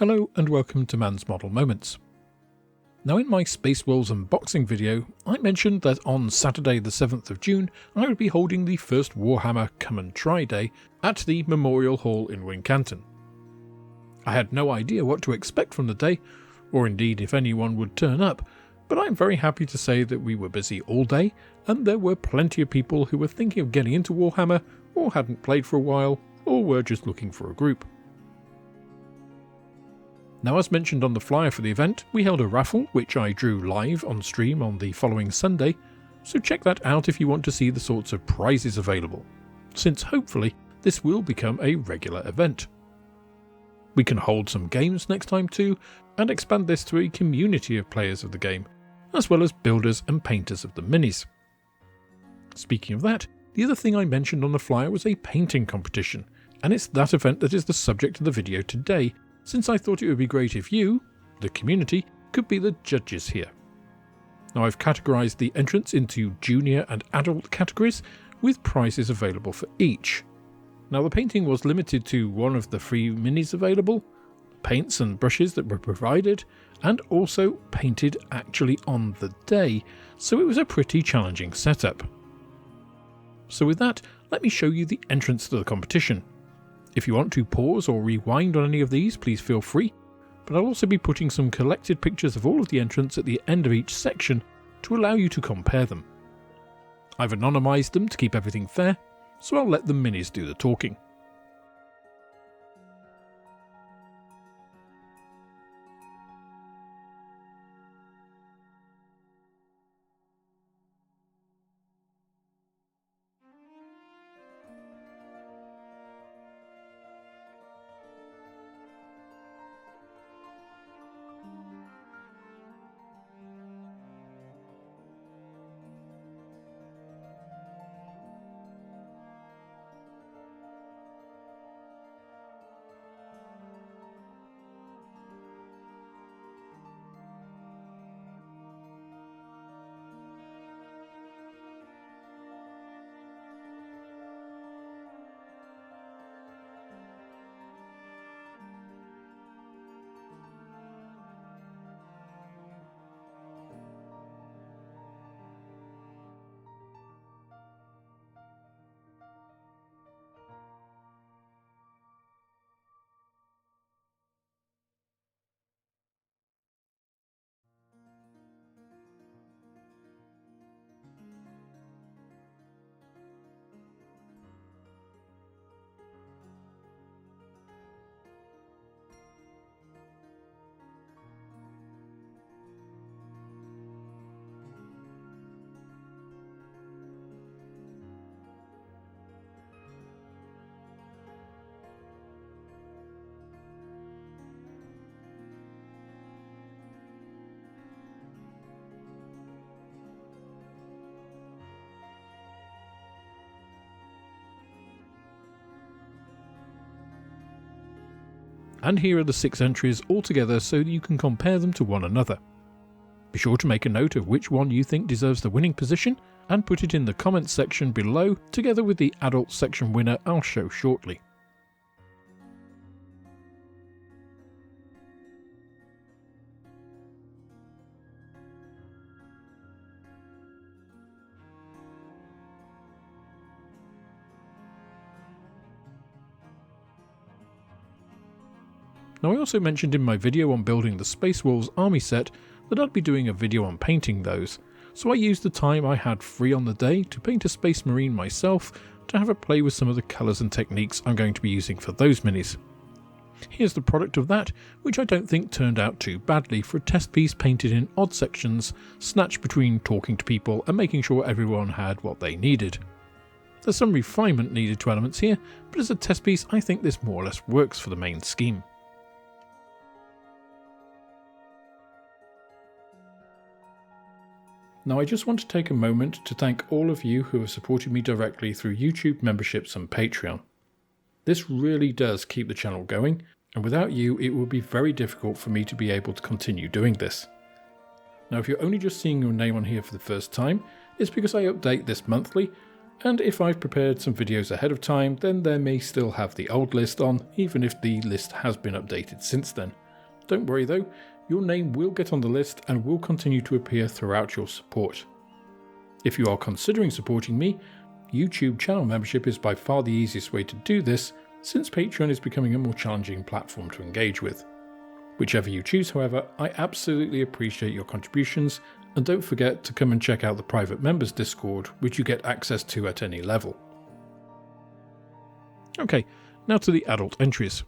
Hello and welcome to Man's Model Moments. Now in my Space Wolves unboxing video, I mentioned that on Saturday the 7th of June I would be holding the first Warhammer Come and Try Day at the Memorial Hall in Wincanton. I had no idea what to expect from the day, or indeed if anyone would turn up, but I'm very happy to say that we were busy all day and there were plenty of people who were thinking of getting into Warhammer, or hadn't played for a while, or were just looking for a group. Now, as mentioned on the flyer for the event, we held a raffle which I drew live on stream on the following Sunday, so check that out if you want to see the sorts of prizes available, since hopefully this will become a regular event. We can hold some games next time too, and expand this to a community of players of the game, as well as builders and painters of the minis. Speaking of that, the other thing I mentioned on the flyer was a painting competition, and it's that event that is the subject of the video today, since I thought it would be great if you, the community, could be the judges here. Now I've categorised the entrants into junior and adult categories, with prizes available for each. Now the painting was limited to one of the free minis available, paints and brushes that were provided, and also painted actually on the day, so it was a pretty challenging setup. So with that, let me show you the entrants to the competition. If you want to pause or rewind on any of these, please feel free, but I'll also be putting some collected pictures of all of the entrants at the end of each section to allow you to compare them. I've anonymised them to keep everything fair, so I'll let the minis do the talking. And here are the 6 entries all together so that you can compare them to one another. Be sure to make a note of which one you think deserves the winning position and put it in the comments section below together with the adult section winner I'll show shortly. Now I also mentioned in my video on building the Space Wolves army set that I'd be doing a video on painting those, so I used the time I had free on the day to paint a Space Marine myself to have a play with some of the colours and techniques I'm going to be using for those minis. Here's the product of that, which I don't think turned out too badly for a test piece painted in odd sections, snatched between talking to people and making sure everyone had what they needed. There's some refinement needed to elements here, but as a test piece I think this more or less works for the main scheme. Now I just want to take a moment to thank all of you who have supported me directly through YouTube memberships and Patreon. This really does keep the channel going, and without you it would be very difficult for me to be able to continue doing this. Now if you're only just seeing your name on here for the first time, it's because I update this monthly, and if I've prepared some videos ahead of time, then there may still have the old list on, even if the list has been updated since then. Don't worry though, your name will get on the list and will continue to appear throughout your support. If you are considering supporting me, YouTube channel membership is by far the easiest way to do this, since Patreon is becoming a more challenging platform to engage with. Whichever you choose, however, I absolutely appreciate your contributions, and don't forget to come and check out the private members Discord, which you get access to at any level. Okay, now to the adult entries.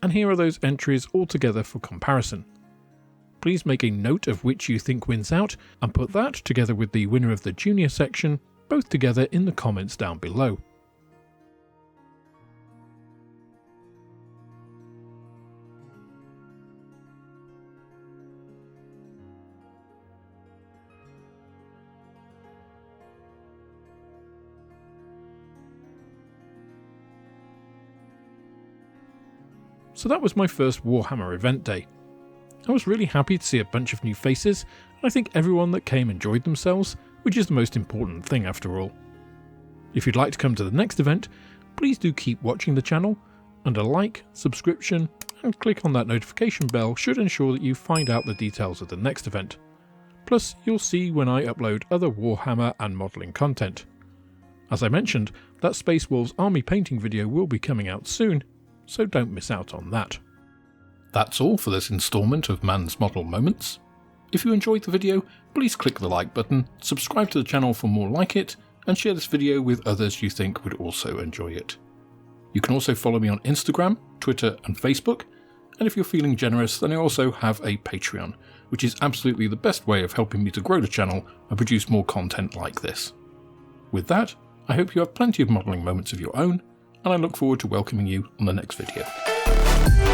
And here are those entries all together for comparison. Please make a note of which you think wins out, and put that together with the winner of the junior section, both together in the comments down below. So that was my first Warhammer event day. I was really happy to see a bunch of new faces, and I think everyone that came enjoyed themselves, which is the most important thing after all. If you'd like to come to the next event, please do keep watching the channel, and a like, subscription, and click on that notification bell should ensure that you find out the details of the next event. Plus, you'll see when I upload other Warhammer and modelling content. As I mentioned, that Space Wolves army painting video will be coming out soon, so don't miss out on that. That's all for this instalment of Man's Model Moments. If you enjoyed the video, please click the like button, subscribe to the channel for more like it, and share this video with others you think would also enjoy it. You can also follow me on Instagram, Twitter and Facebook, and if you're feeling generous then I also have a Patreon, which is absolutely the best way of helping me to grow the channel and produce more content like this. With that, I hope you have plenty of modelling moments of your own, and I look forward to welcoming you on the next video. Bye.